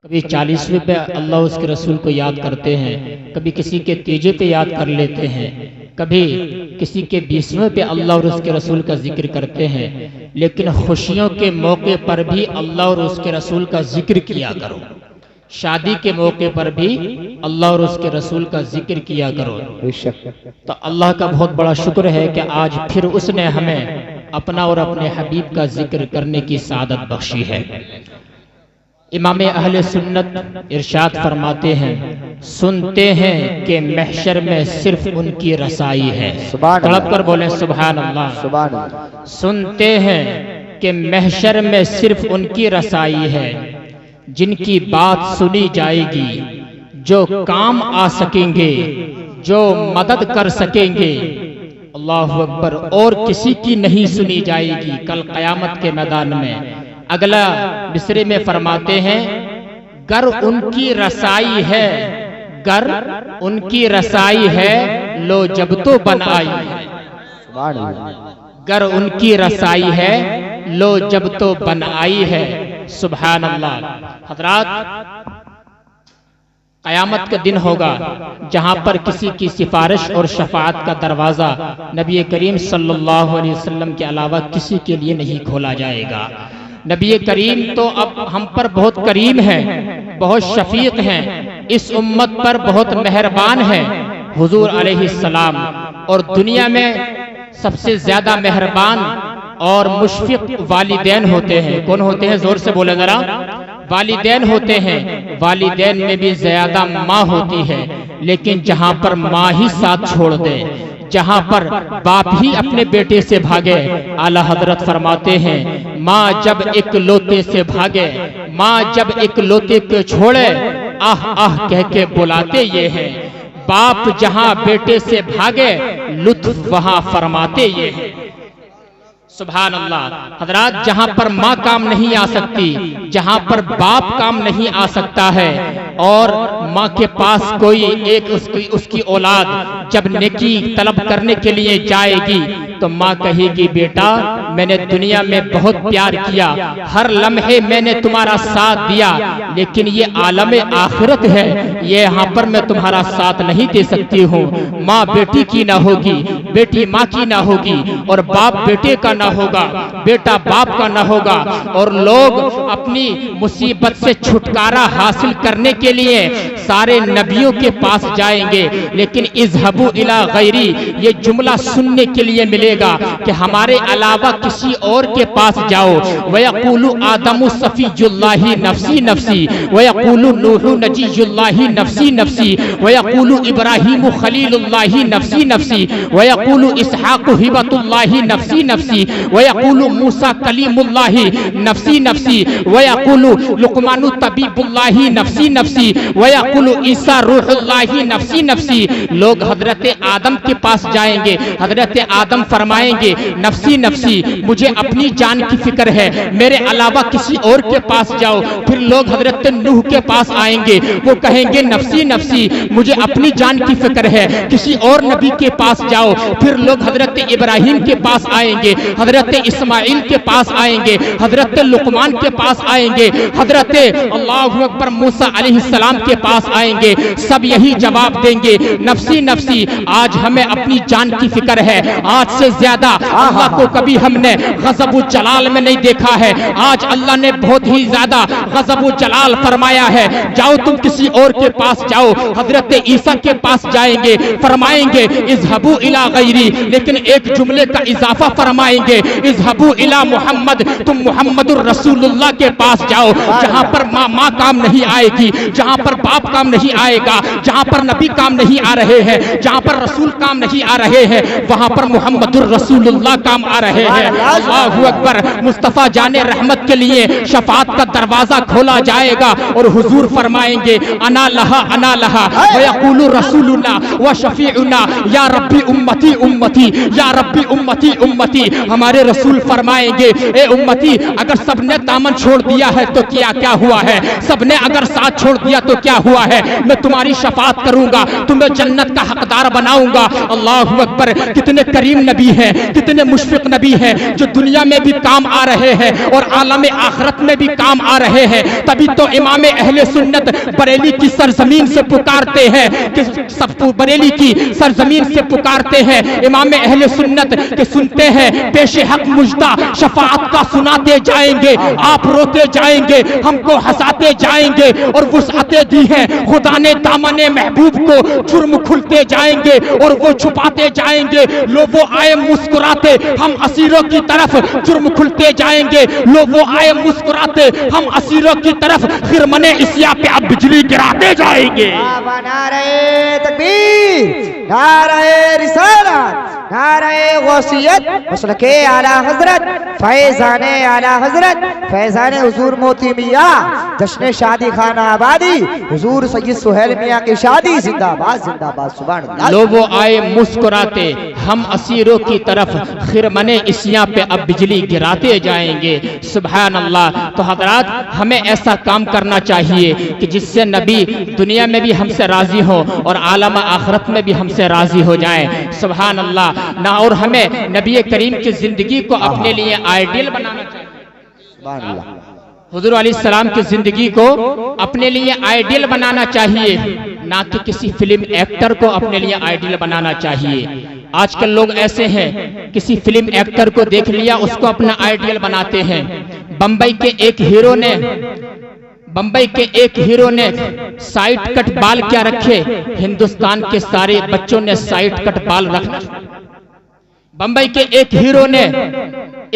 कभी 40वें पे अल्लाह उसके रसूल को याद करते हैं, कभी किसी के तीजे पे याद कर लेते हैं, कभी किसी के 20वें पे अल्लाह और उसके रसूल का जिक्र करते हैं। लेकिन खुशियों के मौके पर भी अल्लाह और उसके रसूल का जिक्र किया करो, शादी के मौके पर भी अल्लाह और उसके रसूल का जिक्र किया करो। तो अल्लाह का बहुत बड़ा शुक्र है कि आज फिर उसने हमें अपना और अपने हबीब का जिक्र करने की सादत बख्शी है। इमाम अहले सुन्नत इरशाद फरमाते हैं, सुनते हैं कि महशर में सिर्फ उनकी रसाई है। तड़प कर बोले सुभान अल्लाह। सुनते हैं कि महशर में सिर्फ उनकी रसाई है, जिनकी बात सुनी जाएगी, जो काम आ सकेंगे, जो मदद कर सकेंगे, अल्लाहु अकबर, और किसी की नहीं सुनी जाएगी कल क़यामत के मैदान में। अगला मिसरे में फरमाते हैं, गर उनकी रसाई है, गर उनकी रसाई है, लो जब तो बन आई है। गर उनकी रसाई है, लो जब तो बन आई है। सुभान अल्लाह। हज़रात, क़यामत का दिन होगा जहां पर किसी की सिफारिश और शफाअत का दरवाजा नबी करीम सल्लल्लाहु अलैहि वसल्लम के अलावा किसी के लिए नहीं खोला जाएगा। नबी करीम तो अब हम पर बहुत करीम हैं, बहुत शफीक हैं, इस उम्मत पर बहुत मेहरबान हैं हुजूर अलैहिस्सलाम। और दुनिया में सबसे ज्यादा मेहरबान और मुशफिक वालिदैन होते हैं। कौन होते हैं? जोर से बोले जरा। वालिदैन होते हैं। वालिदैन में भी ज्यादा माँ होती है, लेकिन जहां पर माँ ही साथ छोड़ दे, जहां पर बाप ही अपने बेटे से भागे, आला हजरत फरमाते हैं, माँ जब एक लोते से भागे, माँ जब एक लोते को छोड़े, आह आह कह के बुलाते ये हैं। बाप जहां बेटे से भागे, लुत्फ वहां फरमाते ये हैं। सुभान अल्लाह। हजरात, जहां पर माँ काम नहीं आ सकती, जहां पर बाप काम नहीं आ सकता है, और माँ के पास कोई एक उसकी औलाद जब नेकी तलब करने के लिए जाएगी तो माँ कहेगी, बेटा मैंने दुनिया में बहुत प्यार किया, हर लम्हे मैंने तुम्हारा साथ दिया, लेकिन ये आलम आखिरत है, ये यहाँ पर मैं तुम्हारा साथ नहीं दे सकती हूँ। माँ बेटी की ना होगी, बेटी माँ की ना होगी, और बाप बेटे का ना होगा, बेटा बाप का ना होगा। और लोग अपनी मुसीबत से छुटकारा हासिल करने के लिए सारे नबियों के पास जाएंगे, लेकिन इज़हबू इला गैरी, ये जुमला सुनने के लिए मिलेगा कि हमारे अलावा किसी और के पास जाओ। वयक़ूलु आदमु सफ़ीयुल्लाहि नफ़्सी नफ़्सी, वयक़ूलु नूहु नजीयुल्लाहि नफ़्सी नफ़्सी, वयक़ूलु इब्राहीमु खलीलुल्लाहि नफ़्सी नफ़्सी, वयक़ूलु इसहाक़ु हिबतुल्लाहि नफ़्सी नफ़्सी, वयक़ूलु मूसा कलीमुल्लाहि नफ़्सी नफ़्सी, वयक़ूलु लुक़मानु तबीबुल्लाहि नफ़्सी नफ़्सी, वयक़ूलु ईसा रूहुल्लाहि नफ़्सी नफ़्सी। लोग हजरत आदम के पास जाएंगे, हजरत आदम फरमाएंगे, नफ़्सी नफ़्सी, मुझे अपनी जान की फिक्र है, मेरे अलावा किसी और के पास जाओ। फिर लोग हजरत नूह के पास आएंगे, वो कहेंगे, नफ़्सी नफ़्सी, मुझे अपनी जान की फिक्र है, किसी और नबी के पास जाओ। फिर लोग हजरत इब्राहिम के पास आएंगे, हजरत इस्माइल के पास आएंगे, हजरत लुकमान के पास आएंगे, हजरत अल्लाहु अकबर मूसा अलैहिस्सलाम के पास आएंगे। सब यही जवाब देंगे, नफ़्सी नफ़्सी, आज हमें अपनी जान की फिक्र है। आज से ज्यादा अल्लाह को कभी हमने गज़ब जलाल में नहीं देखा है। आज अल्लाह ने बहुत ही ज्यादा गज़ब जलाल फरमाया है। जाओ तुम किसी और के पास जाओ। हजरत ईसा के पास जाएंगे, फरमाएंगे, इज़हबू इला गैरी, लेकिन एक जुमले का इजाफा फरमाएंगे, इज़हबू इला मुहम्मद, तुम मुहम्मदुर रसूलुल्लाह के पास जाओ। जहां पर माँ काम नहीं आएगी, जहां पर बाप काम नहीं आएगा, जहां पर नबी काम नहीं आ रहे हैं, जहां पर रसूल काम नहीं आ रहे हैं, वहां पर मुहम्मदुर रसूलुल्लाह काम आ रहे हैं। अल्लाहु अकबर। मुस्तफा जाने रहमत के लिए शफाअत का दरवाजा खोला जाएगा और हुजूर फरमाएंगे, अना लहा अना लहा, व यक़ूलु रसूलुना व शफीउना या रब्बी उम्मती उम्मती, या रब्बी उम्मती उम्मती। हमारे रसूल फरमाएंगे, ए उम्मती, अगर सबने दामन छोड़ दिया है तो क्या हुआ है, सबने अगर साथ छोड़ दिया तो क्या हुआ है, मैं तुम्हारी शफाअत करूंगा, तुम्हें जन्नत का हकदार बनाऊंगा। अल्लाहु अकबर। कितने करीम नबी नबी हैं, कितने मुशफिक नबी हैं जो दुनिया में भी काम आ रहे हैं और आलम आखिरत में भी काम आ रहे हैं। तभी तो इमाम अहले सुन्नत बरेली की सरजमीन से पुकारते हैं कि सब बरेली की सरजमीन से पुकारते हैं इमाम अहले सुन्नत के सुनते हैं पेशे हक मुजदा शफाअत का सुनाते जाएंगे, आप रोते जाएंगे, हमको हंसाते जाएंगे और वुसअतें दी हैं खुदा ने दामने महबूब को, जुर्म खुलते जाएंगे और वो छुपाते जाएंगे। लो वो आए मुस्कुराते, हम असीरों की तरफ, जुर्म खुलते जाएंगे। लो वो आए मुस्कुराते, हम असीरों की तरफ, फिर मने इसिया पे अब बिजली गिराते जाएंगे। नारे तकबीर, नारे रिसालत, नारे गौसियत, मसलके आला हजरत, फैजाने आला हजरत, फैजाने हुजूर मोती मियां, जश्न शादी खाना आबादी, हुजूर सैयद सुहेल मियां की शादी, जिंदाबाद जिंदाबाद सुभान अल्लाह। लो वो आए मुस्कुराते, हम असीरों की तरफ, फिर मने इसिया पे अब बिजली गिराते जाएंगे। सुभान अल्लाह। तो हजरात, हमें ऐसा काम करना चाहिए कि जिससे नबी दुनिया में भी हमसे राजी हो और आलम आखिरत में भी हमसे राजी हो जाए। सुभान अल्लाह ना। और हमें नबी करीम की जिंदगी को अपने लिए आइडियल बनाना चाहिए। हुजूर अलैहिस्सलाम की जिंदगी को अपने लिए आइडियल बनाना चाहिए, ना कि किसी फिल्म एक्टर को अपने लिए आइडियल बनाना चाहिए। आजकल लोग ऐसे हैं, किसी फिल्म एक्टर को देख लिया उसको अपना आइडियल बनाते हैं। बंबई के एक हीरो ने साइड कट बाल क्या रखे, हिंदुस्तान के सारे बच्चों ने साइड कट बाल रखना। बंबई के एक हीरो ने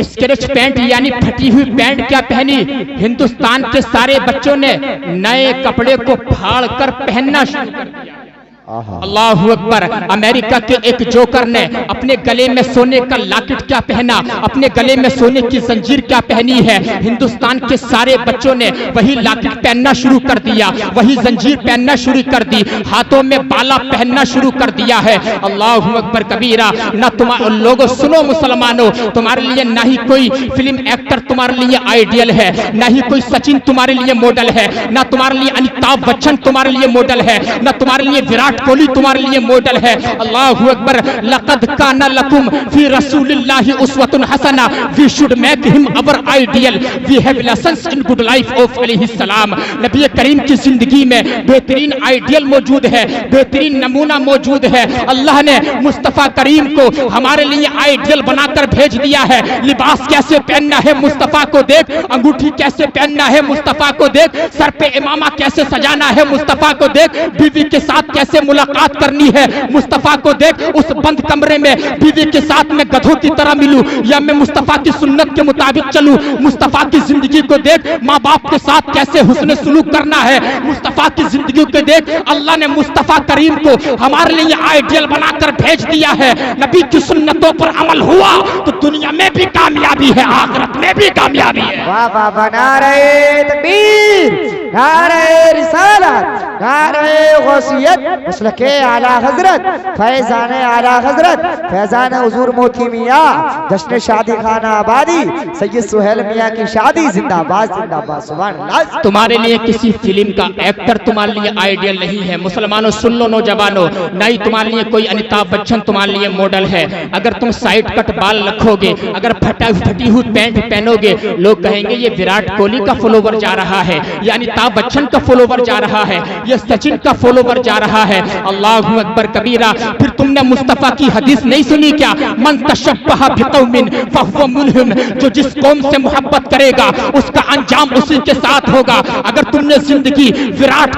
स्केच पैंट यानी फटी हुई पैंट क्या पहनी, हिंदुस्तान के सारे बच्चों ने नए कपड़े को फाड़ कर पहनना शुरू कर दिया। अल्लाहु अकबर। अमेरिका के एक जोकर ने अपने गले में सोने का लॉकेट क्या पहना, अपने गले में सोने की जंजीर क्या पहनी है, हिंदुस्तान के सारे बच्चों ने वही लॉकेट पहनना शुरू कर दिया, वही जंजीर पहनना शुरू कर दी, हाथों में बाला पहनना शुरू कर दिया है। अल्लाहु अकबर कबीरा। ना तुम्हारे लोगों सुनो मुसलमानों, तुम्हारे लिए ना ही कोई फिल्म एक्टर तुम्हारे लिए आइडियल है, ना ही कोई सचिन तुम्हारे लिए मॉडल है, ना तुम्हारे लिए अमिताभ बच्चन तुम्हारे लिए मॉडल है, ना तुम्हारे लिए विराट कोहली तुम्हारे लिए मॉडल है। अल्लाहु अकबर। लक़द काना लकुम फी रसूलिल्लाहि उस्वतुन हसना, we should make him our ideal, we have lessons in good life of अलैहिस्सलाम। नबी करीम की जिंदगी में बेहतरीन आइडियल मौजूद है, बेहतरीन नमूना मौजूद है। अल्लाह ने मुस्तफ़ा करीम को हमारे लिए आइडियल बनाकर भेज दिया है। लिबास कैसे पहनना है मुस्तफ़ा को देख, अंगूठी कैसे पहनना है मुस्तफ़ा को देख, सर पे इमामा कैसे सजाना है मुस्तफ़ा को देख, बीवी के साथ कैसे मुलाकात करनी है मुस्तफ़ा को देख। उस बंद कमरे में बीवी के साथ मैं गधों की तरह मिलूं या मैं मुस्तफ़ा की सुन्नत के मुताबिक चलूं। मुस्तफ़ा की जिंदगी को देख, माँ बाप के साथ कैसे हुस्न सुलूक करना है मुस्तफ़ा की जिंदगी को देख। अल्लाह ने मुस्तफ़ा करीम को हमारे लिए आइडियल बनाकर भेज दिया है। नबी की सुन्नतों पर अमल हुआ तो दुनिया में भी कामयाबी है, आखिरत में भी कामयाबी है। वाह वाह वाह। नारे तकबीर, नारे रिसालत, नारे गौसियत, मसलके आला हजरत, फैजाने आला हजरत, फैजाने हुजूर मोती मियां, जश्न शादी खाना आबादी, सैयद सुहेल मियां की शादी, जिंदाबाद जिंदाबाद सुभान अल्लाह। तुम्हारे लिए किसी फिल्म का एक्टर तुम्हारे लिए आइडियल नहीं है। मुसलमानों सुन लो, नौजवानों, नहीं तुम्हारे लिए कोई अमिताभ बच्चन तुम्हारे लिए मॉडल है। अगर तुम साइड कट बाल रखोगे, अगर फटी हुई पैंट पहनोगे, लोग कहेंगे ये विराट कोहली का फॉलोवर जा रहा है, या अमिताभ बच्चन का फॉलोवर जा रहा है, ये सचिन का फॉलोवर जा रहा है। अल्लाहु अकबर कबीरा। फिर तुमने मुस्तफ़ा की हदीस नहीं सुनी क्या, मन तशब्बह बिक़ौमिन फहुव मिनहुम, जो जिस कौम से मोहब्बत करेगा उसका अंजाम उसी के साथ होगा। अगर तुमने जिंदगी विराट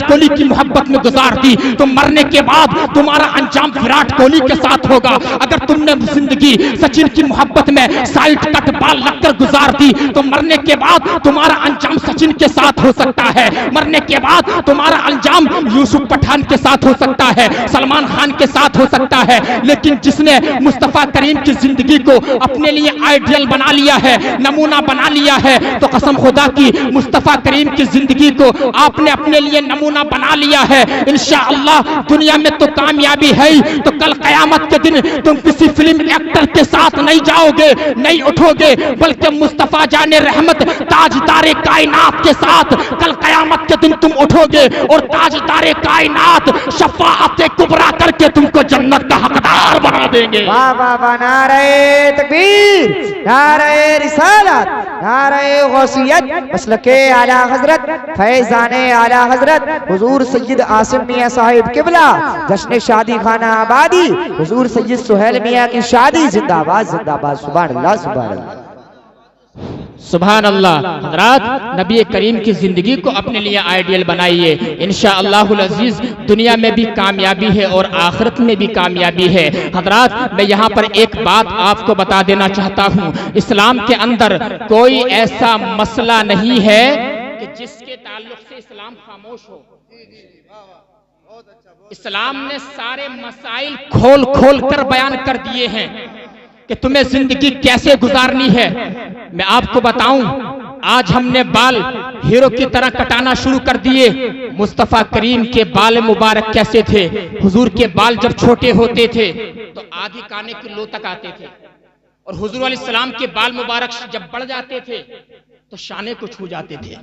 कोहली की मोहब्बत में गुजार दी तो मरने के बाद तुम्हारा अंजाम विराट कोहली के साथ होगा। अगर तुमने जिंदगी सचिन की मोहब्बत में साइड कट बाल लगकर गुजार दी तो मरने के बाद तुम्हारा अंजाम सचिन के साथ हो सकता है, मरने के बाद तुम्हारा अंजाम यूसुफ पठान के साथ हो सकता है, सलमान खान के साथ हो सकता है। लेकिन जिसने मुस्तफ़ा करीम की जिंदगी को अपने लिए आइडियल बना लिया है, नमूना बना लिया है, तो कसम खुदा की मुस्तफ़ा करीम की जिंदगी को आपने अपने लिए नमूना बना लिया है। इंशाअल्लाह दुनिया में तो कामयाबी है ही, तो कल कयामत के दिन तुम किसी फिल्म एक्टर के साथ नहीं जाओगे, नहीं उठोगे, बल्कि मुस्तफ़ा जाने रहमत ताजदारे कायनात के साथ कल कयामत के दिन तुम उठोगे और ताज ताजदार कायनात शफाअत कुबरा करके तुमको जन्नत का हकदार बना देंगे। वाह वाह वाह, नारे तकबीर, नारे रिसालत, नारे गौसियत, मसलके आला हजरत फैजाने आला हजरत हुजूर सैयद आसिम मियां साहिब किबला जश्न शादी खाना आबादी हुजूर सैयद सुहेल मियां की शादी जिंदाबाद जिंदाबाद। सुभान अल्लाह सुभान अल्लाह सुभान अल्लाह। हजरात, नबी करीम की जिंदगी को अपने लिए आइडियल बनाइए। इंशाअल्लाहुल अजीज दुनिया में भी कामयाबी है और आखिरत में भी कामयाबी है। हजरात, मैं यहाँ पर एक बात आपको बता देना चाहता हूँ, इस्लाम के अंदर कोई ऐसा मसला नहीं है कि जिसके ताल्लुक से इस्लाम खामोश हो। इस्लाम ने सारे मसाइल खोल खोल कर बयान कर दिए हैं कि तुम्हें जिंदगी कैसे गुजारनी है। मैं आपको बताऊं, आज हमने बाल हीरो की तरह कटाना शुरू कर दिए। मुस्तफा करीम के बाल मुबारक कैसे थे? हुजूर के बाल जब छोटे होते थे तो आधी काने की लो तक आते थे, और हुजूर अलैहिस्सलाम के बाल मुबारक जब बढ़ जाते थे तो शाने को छू जाते थे।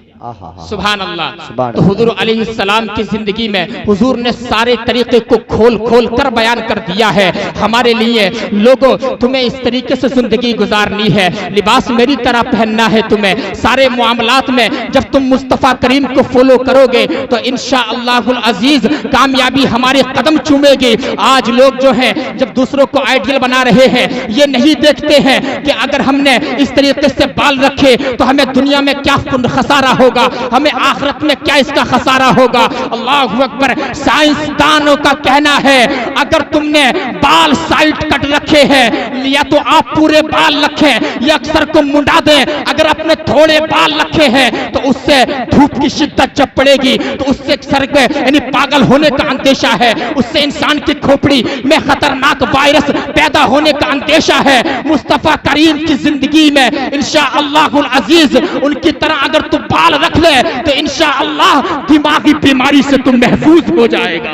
सुभान अल्लाह। तो हुजूर अलैहिस्सलाम की जिंदगी में हुजूर ने सारे तरीके को खोल खोल कर बयान कर दिया है हमारे लिए। लोगों, तुम्हें इस तरीके से जिंदगी गुजारनी है, लिबास मेरी तरह पहनना है तुम्हें। सारे मामलात में जब तुम मुस्तफा करीम को फॉलो करोगे तो इंशाअल्लाहुल अजीज कामयाबी हमारे कदम चूमेगी। आज लोग जो हैं जब दूसरों को आइडियल बना रहे हैं, ये नहीं देखते हैं कि अगर हमने इस तरीके से बाल रखे तो हमें दुनिया में क्या खसारा होगा, हमें आखिरत में क्या इसका खसारा होगा। अल्लाहु अकबर। साइंसदानों का कहना है अगर तुमने बाल साइड कट रखे हैं, या तो आप पूरे बाल रखें या अक्सर को मुंडा दें। अगर अपने थोड़े बाल रखे हैं तो उससे धूप की शिद्दत जब पड़ेगी तो उससे सर पे यानी पागल होने का अंदेशा है, उससे इंसान की खोपड़ी में खतरनाक वायरस पैदा होने का अंदेशा है। मुस्तफा करीम की जिंदगी में इंशाअल्लाहुल अजीज उनकी तरह अगर तू बाल रख ले तो इंशाअल्लाह दिमागी बीमारी से तू महफूज हो जाएगा।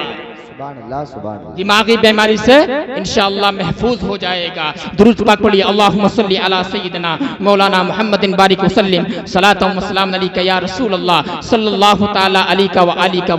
दिमागी बीमारी से इंशाअल्लाह महफूज हो जाएगा। दुरूद पाक पढ़िए। अल्लाहुम्मा सल्ली अला सय्यिदना मौलाना मुहम्मदिन बारिक वसल्लिम सलातु व सलाम अलैका या रसूल अल्लाह सल्लल्लाहु तआला अलैका व आलिका